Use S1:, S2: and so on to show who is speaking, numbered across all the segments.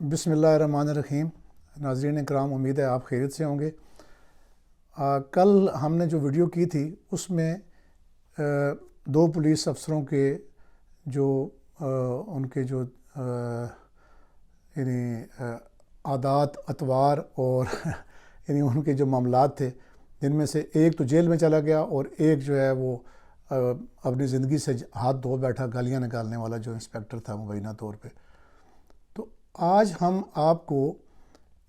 S1: بسم اللہ الرحمن الرحیم۔ ناظرین کرام، امید ہے آپ خیریت سے ہوں گے۔ کل ہم نے جو ویڈیو کی تھی اس میں دو پولیس افسروں کے جو ان کے جو یعنی عادات اطوار اور یعنی ان کے جو معاملات تھے، جن میں سے ایک تو جیل میں چلا گیا اور ایک جو ہے وہ اپنی زندگی سے ہاتھ دھو بیٹھا، گالیاں نکالنے والا جو انسپیکٹر تھا مبینہ طور پہ۔ تو آج ہم آپ کو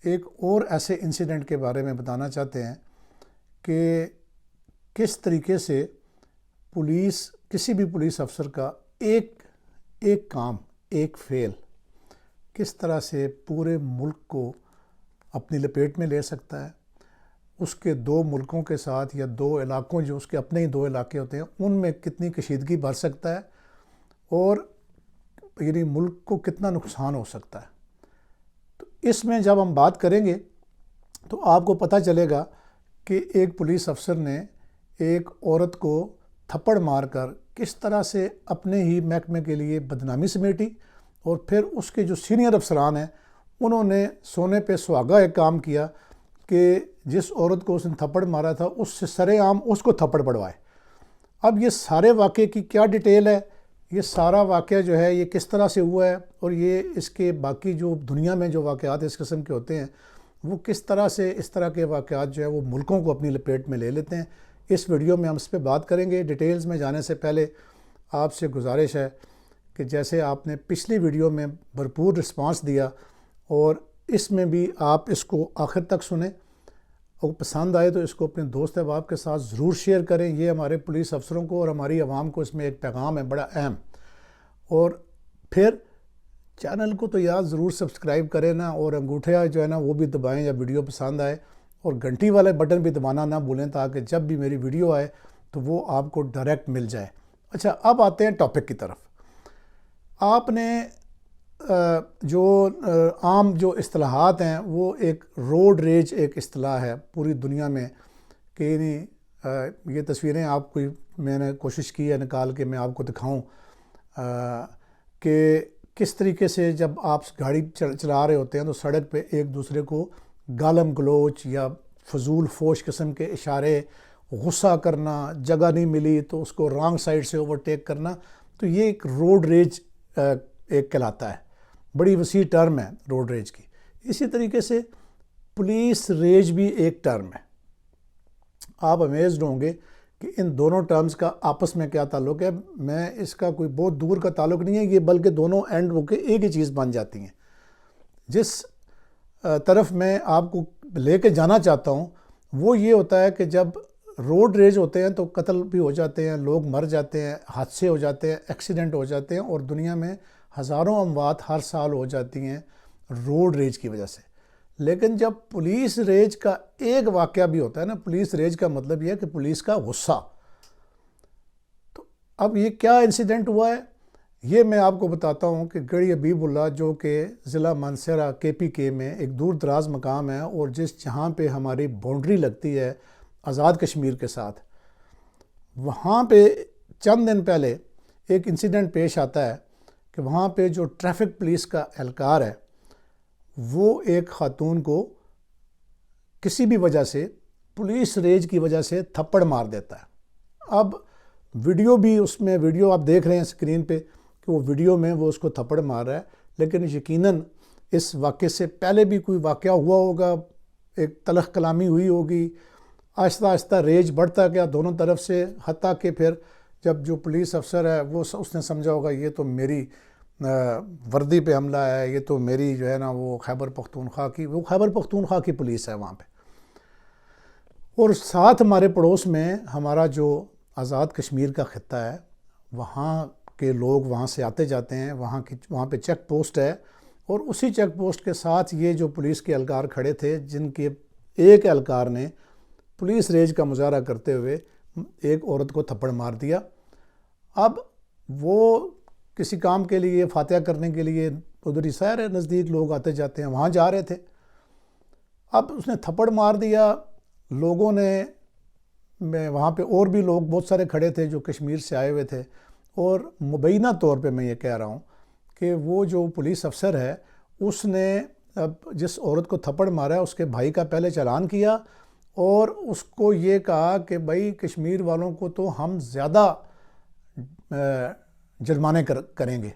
S1: ایک اور ایسے انسیڈنٹ کے بارے میں بتانا چاہتے ہیں کہ کس طریقے سے کسی بھی پولیس افسر کا ایک کام، ایک فعل کس طرح سے پورے ملک کو اپنی لپیٹ میں لے سکتا ہے، اس کے دو ملکوں کے ساتھ یا دو علاقوں، جو اس کے اپنے ہی دو علاقے ہوتے ہیں، ان میں کتنی کشیدگی بڑھ سکتا ہے اور یعنی ملک کو کتنا نقصان ہو سکتا ہے۔ تو اس میں جب ہم بات کریں گے تو آپ کو پتہ چلے گا کہ ایک پولیس افسر نے ایک عورت کو تھپڑ مار کر کس طرح سے اپنے ہی محکمے کے لیے بدنامی سمیٹی، اور پھر اس کے جو سینئر افسران ہیں انہوں نے سونے پہ سہاگا ایک کام کیا کہ جس عورت کو اس نے تھپڑ مارا تھا اس سے سرے عام اس کو تھپڑ پڑوائے۔ اب یہ سارے واقعے کی کیا ڈیٹیل ہے، یہ سارا واقعہ جو ہے یہ کس طرح سے ہوا ہے، اور یہ اس کے باقی جو دنیا میں جو واقعات اس قسم کے ہوتے ہیں وہ کس طرح سے اس طرح کے واقعات جو ہے وہ ملکوں کو اپنی لپیٹ میں لے لیتے ہیں، اس ویڈیو میں ہم اس پہ بات کریں گے۔ ڈیٹیلز میں جانے سے پہلے آپ سے گزارش ہے کہ جیسے آپ نے پچھلی ویڈیو میں بھرپور رسپانس دیا اور اس میں بھی آپ اس کو آخر تک سنیں، اور پسند آئے تو اس کو اپنے دوست احباب کے ساتھ ضرور شیئر کریں۔ یہ ہمارے پولیس افسروں کو اور ہماری عوام کو اس میں ایک پیغام ہے بڑا اہم۔ اور پھر چینل کو تو یاد ضرور سبسکرائب کریں نا، اور انگوٹھا جو ہے نا وہ بھی دبائیں جب ویڈیو پسند آئے، اور گھنٹی والے بٹن بھی دبانا نہ بھولیں تاکہ جب بھی میری ویڈیو آئے تو وہ آپ کو ڈائریکٹ مل جائے۔ اچھا، اب آتے ہیں ٹاپک کی طرف۔ آپ نے جو عام جو اصطلاحات ہیں وہ ایک روڈ ریج ایک اصطلاح ہے پوری دنیا میں، کہ یہ تصویریں آپ کو میں نے کوشش کی ہے نکال کے میں آپ کو دکھاؤں کہ کس طریقے سے جب آپ گاڑی چلا رہے ہوتے ہیں تو سڑک پہ ایک دوسرے کو گالم گلوچ یا فضول فوش قسم کے اشارے، غصہ کرنا، جگہ نہیں ملی تو اس کو رانگ سائڈ سے اوورٹیک کرنا، تو یہ ایک روڈ ریج ایک کہلاتا ہے۔ بڑی وسیع ٹرم ہے روڈ ریج کی۔ اسی طریقے سے پولیس ریج بھی ایک ٹرم ہے۔ آپ امیزڈ ہوں گے کہ ان دونوں ٹرمز کا آپس میں کیا تعلق ہے۔ میں اس کا کوئی بہت دور کا تعلق نہیں ہے، یہ بلکہ دونوں اینڈ ہو کے ایک ہی چیز بن جاتی ہیں۔ جس طرف میں آپ کو لے کے جانا چاہتا ہوں وہ یہ ہوتا ہے کہ جب روڈ ریج ہوتے ہیں تو قتل بھی ہو جاتے ہیں، لوگ مر جاتے ہیں، حادثے ہو جاتے ہیں، ایکسیڈنٹ ہو جاتے ہیں، اور دنیا میں ہزاروں اموات ہر سال ہو جاتی ہیں روڈ ریج کی وجہ سے۔ لیکن جب پولیس ریج کا ایک واقعہ بھی ہوتا ہے نا، پولیس ریج کا مطلب یہ ہے کہ پولیس کا غصہ۔ تو اب یہ کیا انسیڈنٹ ہوا ہے یہ میں آپ کو بتاتا ہوں کہ گڑھی حبیب اللہ، جو کہ ضلع مانسہرہ KPK میں ایک دور دراز مقام ہے، اور جہاں پہ ہماری باؤنڈری لگتی ہے آزاد کشمیر کے ساتھ، وہاں پہ چند دن پہلے ایک انسیڈنٹ پیش آتا ہے کہ وہاں پہ جو ٹریفک پولیس کا اہلکار ہے وہ ایک خاتون کو کسی بھی وجہ سے پولیس ریج کی وجہ سے تھپڑ مار دیتا ہے۔ اب ویڈیو بھی اس میں ویڈیو آپ دیکھ رہے ہیں اسکرین پہ کہ وہ ویڈیو میں وہ اس کو تھپڑ مار رہا ہے، لیکن یقیناً اس واقعے سے پہلے بھی کوئی واقعہ ہوا ہوگا، ایک تلخ کلامی ہوئی ہوگی، آہستہ آہستہ ریج بڑھتا گیا دونوں طرف سے، حتیٰ کہ پھر جب جو پولیس افسر ہے وہ اس نے سمجھا ہوگا یہ تو میری وردی پہ حملہ ہے، یہ تو میری جو ہے نا وہ خیبر پختونخوا کی پولیس ہے وہاں پہ۔ اور ساتھ ہمارے پڑوس میں ہمارا جو آزاد کشمیر کا خطہ ہے، وہاں کے لوگ وہاں سے آتے جاتے ہیں، وہاں پہ چیک پوسٹ ہے، اور اسی چیک پوسٹ کے ساتھ یہ جو پولیس کے اہلکار کھڑے تھے، جن کے ایک اہلکار نے پولیس ریج کا مظاہرہ کرتے ہوئے ایک عورت کو تھپڑ مار دیا۔ اب وہ کسی کام کے لیے، فاتحہ کرنے کے لیے، ادھر ہی سیر ہے، نزدیک لوگ آتے جاتے ہیں، وہاں جا رہے تھے۔ اب اس نے تھپڑ مار دیا، لوگوں نے وہاں پہ اور بھی لوگ بہت سارے کھڑے تھے جو کشمیر سے آئے ہوئے تھے، اور مبینہ طور پہ میں یہ کہہ رہا ہوں کہ وہ جو پولیس افسر ہے اس نے اب جس عورت کو تھپڑ مارا ہے اس کے بھائی کا پہلے چلان کیا اور اس کو یہ کہا کہ بھائی کشمیر والوں کو تو ہم زیادہ جرمانے کریں گے۔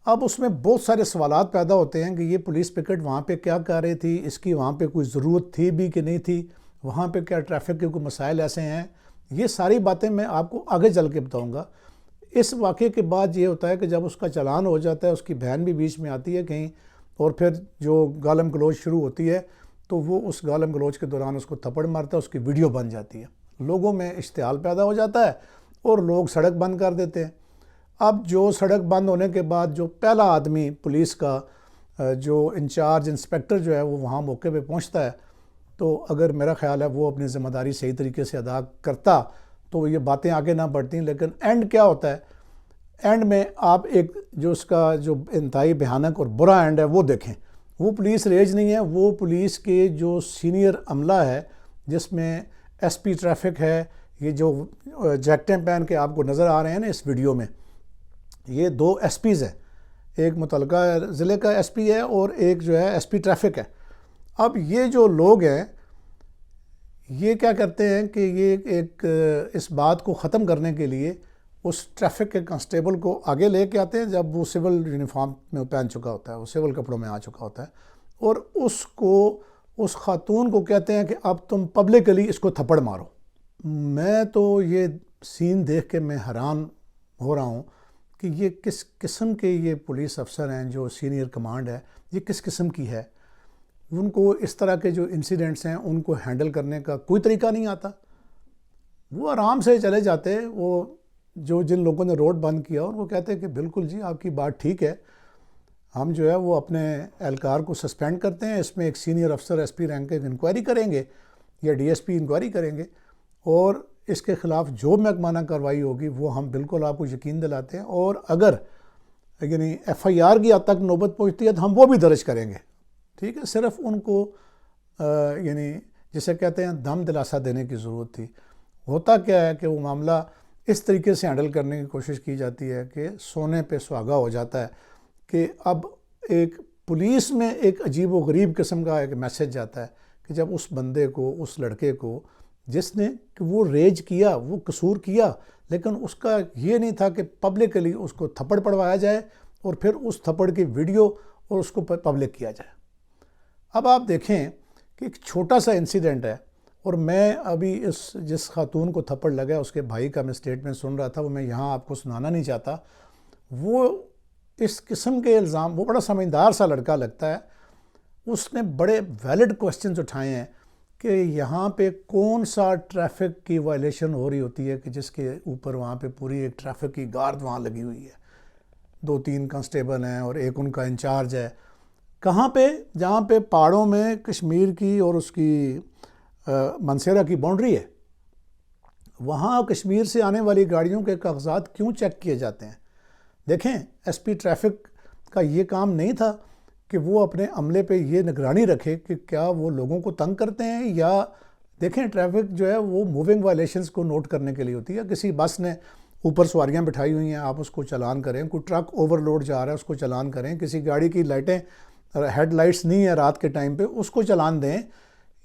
S1: اب اس میں بہت سارے سوالات پیدا ہوتے ہیں کہ یہ پولیس پکٹ وہاں پہ کیا کر رہی تھی، اس کی وہاں پہ کوئی ضرورت تھی بھی کہ نہیں تھی، وہاں پہ کیا ٹریفک کے کوئی مسائل ایسے ہیں۔ یہ ساری باتیں میں آپ کو آگے چل کے بتاؤں گا۔ اس واقعے کے بعد یہ ہوتا ہے کہ جب اس کا چلان ہو جاتا ہے، اس کی بہن بھی بیچ میں آتی ہے کہیں، اور پھر جو گالم گلوچ شروع ہوتی ہے تو وہ اس گالم گلوچ کے دوران اس کو تھپڑ مارتا ہے، اس کی ویڈیو بن جاتی ہے، لوگوں میں اشتعال پیدا ہو جاتا ہے اور لوگ سڑک بند کر دیتے ہیں۔ اب جو سڑک بند ہونے کے بعد جو پہلا آدمی پولیس کا جو انچارج انسپیکٹر جو ہے وہ وہاں موقع پہ پہنچتا ہے، تو اگر میرا خیال ہے وہ اپنی ذمہ داری صحیح طریقے سے ادا کرتا تو یہ باتیں آگے نہ بڑھتیں۔ لیکن اینڈ کیا ہوتا ہے، اینڈ میں آپ ایک جو اس کا جو انتہائی بھیانک اور برا اینڈ ہے وہ دیکھیں۔ وہ پولیس ریج نہیں ہے، وہ پولیس کے جو سینئر عملہ ہے، جس میں ایس پی ٹریفک ہے، یہ جو جیکٹیں پہن کے آپ کو نظر آ رہے ہیں نا اس ویڈیو میں، یہ 2 ایس پیز ہیں، ایک متعلقہ ضلع کا ایس پی ہے اور ایک جو ہے ایس پی ٹریفک ہے۔ اب یہ جو لوگ ہیں یہ کیا کرتے ہیں کہ یہ ایک اس بات کو ختم کرنے کے لیے اس ٹریفک کے کانسٹیبل کو آگے لے کے آتے ہیں جب وہ سول یونیفارم میں پہن چکا ہوتا ہے، وہ سول کپڑوں میں آ چکا ہوتا ہے، اور اس خاتون کو کہتے ہیں کہ اب تم پبلکلی اس کو تھپڑ مارو۔ میں تو یہ سین دیکھ کے میں حیران ہو رہا ہوں کہ یہ کس قسم کے یہ پولیس افسر ہیں، جو سینئر کمانڈ ہے، یہ کس قسم کی ہے۔ ان کو اس طرح کے جو انسیڈنٹس ہیں ان کو ہینڈل کرنے کا کوئی طریقہ نہیں آتا۔ وہ آرام سے چلے جاتے، وہ جو جن لوگوں نے روڈ بند کیا ان کو کہتے ہیں کہ بالکل جی آپ کی بات ٹھیک ہے، ہم جو ہے وہ اپنے اہلکار کو سسپینڈ کرتے ہیں، اس میں ایک سینئر افسر ایس پی رینک کے انکوائری کریں گے یا ڈی ایس پی انکوائری کریں گے، اور اس کے خلاف جو محکمانہ کارروائی ہوگی وہ ہم بالکل آپ کو یقین دلاتے ہیں، اور اگر یعنی ایف آئی آر کی حد تک نوبت پہنچتی ہے تو ہم وہ بھی درج کریں گے۔ ٹھیک ہے، صرف ان کو یعنی جسے کہتے ہیں دم دلاسا دینے کی ضرورت تھی۔ ہوتا کیا ہے کہ وہ معاملہ اس طریقے سے ہینڈل کرنے کی کوشش کی جاتی ہے کہ سونے پہ سہاگا ہو جاتا ہے کہ اب ایک پولیس میں ایک عجیب و غریب قسم کا ایک میسج جاتا ہے کہ جب اس بندے کو، اس لڑکے کو جس نے کہ وہ ریج کیا، وہ قصور کیا، لیکن اس کا یہ نہیں تھا کہ پبلکلی اس کو تھپڑ پڑوایا جائے اور پھر اس تھپڑ کی ویڈیو اور اس کو پبلک کیا جائے۔ اب آپ دیکھیں کہ ایک چھوٹا سا انسیڈنٹ ہے، اور میں ابھی جس خاتون کو تھپڑ لگا ہے اس کے بھائی کا میں سٹیٹمنٹ سن رہا تھا، وہ میں یہاں آپ کو سنانا نہیں چاہتا۔ وہ اس قسم کے الزام، وہ بڑا سمجھدار سا لڑکا لگتا ہے، اس نے بڑے ویلڈ کوسچنز اٹھائے ہیں کہ یہاں پہ کون سا ٹریفک کی وائلیشن ہو رہی ہوتی ہے کہ جس کے اوپر وہاں پہ پوری ایک ٹریفک کی گارڈ وہاں لگی ہوئی ہے، 2-3 کانسٹیبل ہیں اور ایک ان کا انچارج ہے۔ کہاں پہ؟ جہاں پہ پہاڑوں میں کشمیر کی اور اس کی منسیرا کی باؤنڈری ہے، وہاں کشمیر سے آنے والی گاڑیوں کے کاغذات کیوں چیک کیے جاتے ہیں؟ دیکھیں، ایس پی ٹریفک کا یہ کام نہیں تھا کہ وہ اپنے عملے پہ یہ نگرانی رکھے کہ کیا وہ لوگوں کو تنگ کرتے ہیں، یا دیکھیں ٹریفک جو ہے وہ موونگ وائلیشنز کو نوٹ کرنے کے لیے ہوتی ہے۔ کسی بس نے اوپر سواریاں بٹھائی ہوئی ہیں، آپ اس کو چلان کریں، کوئی ٹرک اوور لوڈ جا رہا ہے اس کو چلان کریں، کسی گاڑی کی لائٹیں ہیڈ لائٹس نہیں ہے رات کے ٹائم پہ، اس کو چلان دیں۔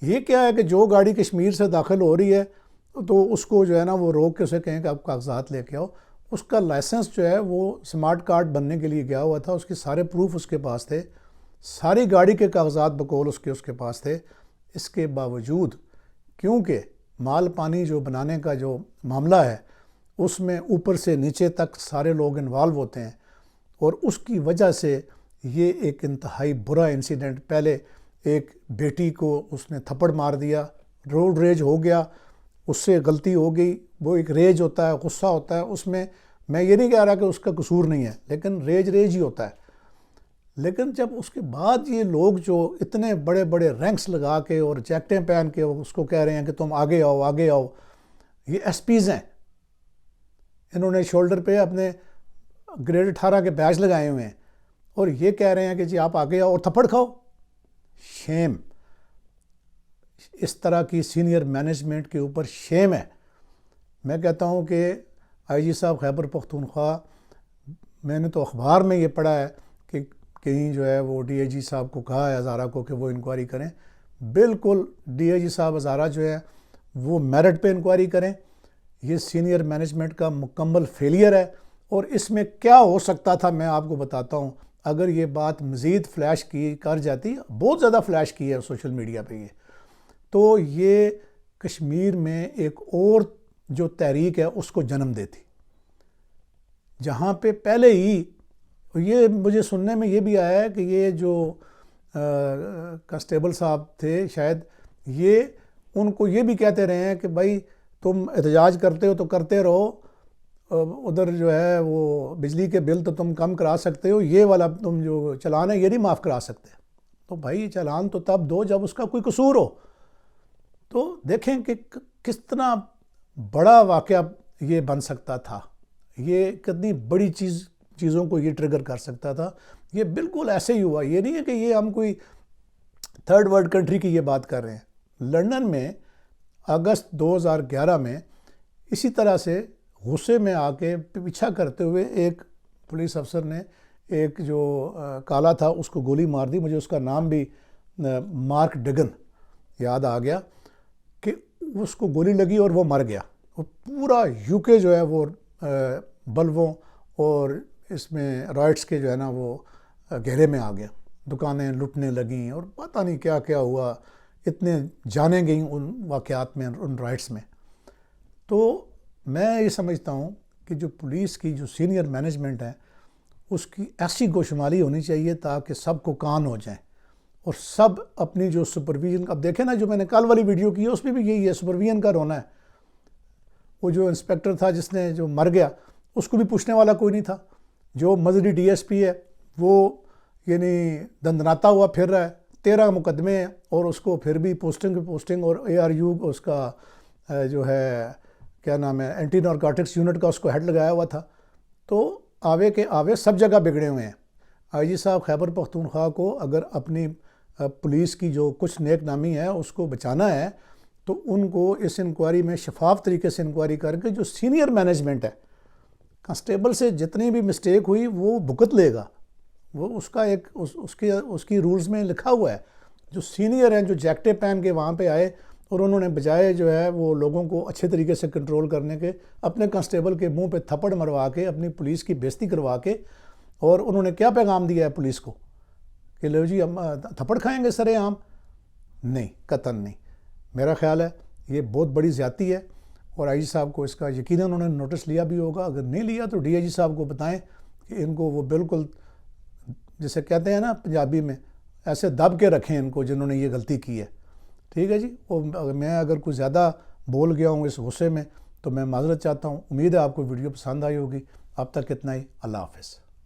S1: یہ کیا ہے کہ جو گاڑی کشمیر سے داخل ہو رہی ہے تو اس کو جو ہے نا وہ روک کے اسے کہیں کہ آپ کاغذات لے کے آؤ۔ اس کا لائسنس جو ہے وہ سمارٹ کارڈ بننے کے لیے گیا ہوا تھا، اس کے سارے پروف اس کے پاس تھے، ساری گاڑی کے کاغذات بقول اس کے پاس تھے۔ اس کے باوجود کیونکہ مال پانی جو بنانے کا جو معاملہ ہے اس میں اوپر سے نیچے تک سارے لوگ انوالو ہوتے ہیں، اور اس کی وجہ سے یہ ایک انتہائی برا انسیڈنٹ، پہلے ایک بیٹی کو اس نے تھپڑ مار دیا، روڈ ریج ہو گیا، اس سے غلطی ہو گئی، وہ ایک ریج ہوتا ہے، غصہ ہوتا ہے، اس میں یہ نہیں کہہ رہا کہ اس کا قصور نہیں ہے، لیکن ریج ہی ہوتا ہے۔ لیکن جب اس کے بعد یہ لوگ جو اتنے بڑے بڑے رینکس لگا کے اور جیکٹیں پہن کے اس کو کہہ رہے ہیں کہ تم آگے آؤ آگے آؤ، یہ ایس پیز ہیں، انہوں نے شولڈر پہ اپنے گریڈ 18 کے بیج لگائے ہوئے ہیں، اور یہ کہہ رہے ہیں کہ جی آپ آگے آؤ اور تھپڑ کھاؤ۔ شیم، اس طرح کی سینئر مینجمنٹ کے اوپر شیم ہے۔ میں کہتا ہوں کہ آئی جی صاحب خیبر پختونخوا، میں نے تو اخبار میں یہ پڑھا ہے کہ کہیں جو ہے وہ ڈی آئی جی صاحب کو کہا ہے ہزارہ کو کہ وہ انکوائری کریں. بالکل ڈی آئی جی صاحب ہزارہ جو ہے وہ میرٹ پہ انکوائری کریں. یہ سینئر مینجمنٹ کا مکمل فیلئر ہے. اور اس میں کیا ہو سکتا تھا میں آپ کو بتاتا ہوں. اگر یہ بات مزید فلیش کی کر جاتی، بہت زیادہ فلیش کی ہے سوشل میڈیا پہ یہ، تو یہ کشمیر میں ایک اور جو تحریک ہے اس کو جنم دیتی، جہاں پہ پہلے ہی یہ مجھے سننے میں یہ بھی آیا ہے کہ یہ جو کانسٹیبل صاحب تھے شاید، یہ ان کو یہ بھی کہتے رہے ہیں کہ بھائی تم احتجاج کرتے ہو تو کرتے رہو، ادھر جو ہے وہ بجلی کے بل تو تم کم کرا سکتے ہو، یہ والا تم جو چلان ہے یہ نہیں معاف کرا سکتے. تو بھائی چلان تو تب دو جب اس کا کوئی قصور ہو. تو دیکھیں کہ کتنا بڑا واقعہ یہ بن سکتا تھا، یہ کتنی بڑی چیزوں کو یہ ٹریگر کر سکتا تھا. یہ بالکل ایسے ہی ہوا. یہ نہیں ہے کہ یہ ہم کوئی تھرڈ ورلڈ کنٹری کی یہ بات کر رہے ہیں. لندن میں اگست 2011 میں اسی طرح سے غصے میں آ کے پیچھا کرتے ہوئے ایک پولیس افسر نے ایک جو کالا تھا اس کو گولی مار دی. مجھے اس کا نام بھی مارک ڈگن یاد آ گیا کہ اس کو گولی لگی اور وہ مر گیا. اور پورا یو کے جو ہے وہ بلووں اور اس میں رائٹس کے جو ہے نا وہ گھیرے میں آ گیا. دکانیں لٹنے لگیں اور پتہ نہیں کیا کیا ہوا. اتنے جانیں گئیں ان واقعات میں، ان رائٹس میں. تو میں یہ سمجھتا ہوں کہ جو پولیس کی جو سینئر مینجمنٹ ہے اس کی ایسی گوشمالی ہونی چاہیے تاکہ سب کو کان ہو جائیں اور سب اپنی جو سپرویژن. اب دیکھیں نا جو میں نے کل والی ویڈیو کی ہے اس میں بھی یہی ہے، سپرویژن کا رونا ہے. وہ جو انسپیکٹر تھا جس نے جو مر گیا اس کو بھی پوچھنے والا کوئی نہیں تھا. جو مزری ڈی ایس پی ہے وہ یعنی دندناتا ہوا پھر رہا ہے. 13 مقدمے ہیں اور اس کو پھر بھی پوسٹنگ اور اے آر یو اس کا جو ہے کیا نام ہے اینٹی نارکوٹکس یونٹ کا اس کو ہیڈ لگایا ہوا تھا. تو آوے کے آوے سب جگہ بگڑے ہوئے ہیں. آئی جی صاحب خیبر پختونخوا کو اگر اپنی پولیس کی جو کچھ نیک نامی ہے اس کو بچانا ہے تو ان کو اس انکوائری میں شفاف طریقے سے انکوائری کر کے جو سینئر مینجمنٹ ہے، کانسٹیبل سے جتنی بھی مسٹیک ہوئی وہ بھگت لے گا. وہ اس کا ایک اس کی رولز میں لکھا ہوا ہے. جو سینئر ہیں جو جیکٹیں پہن کے وہاں پہ آئے اور انہوں نے بجائے جو ہے وہ لوگوں کو اچھے طریقے سے کنٹرول کرنے کے اپنے کانسٹیبل کے منہ پہ تھپڑ مروا کے اپنی پولیس کی بےزتی کروا کے، اور انہوں نے کیا پیغام دیا ہے پولیس کو کہ لو جی ہم تھپڑ کھائیں گے سرے عام؟ نہیں، قطعاً نہیں. میرا خیال ہے یہ بہت بڑی زیادتی ہے اور آئی جی صاحب کو اس کا یقیناً انہوں نے نوٹس لیا بھی ہوگا. اگر نہیں لیا تو ڈی آئی جی صاحب کو بتائیں کہ ان کو وہ بالکل جسے کہتے ہیں نا پنجابی میں ایسے دب کے رکھیں ان کو جنہوں نے یہ غلطی کی ہے. ٹھیک ہے جی. میں اگر کوئی زیادہ بول گیا ہوں اس غصے میں تو میں معذرت چاہتا ہوں. امید ہے آپ کو ویڈیو پسند آئی ہوگی. اب تک اتنا ہی. اللہ حافظ.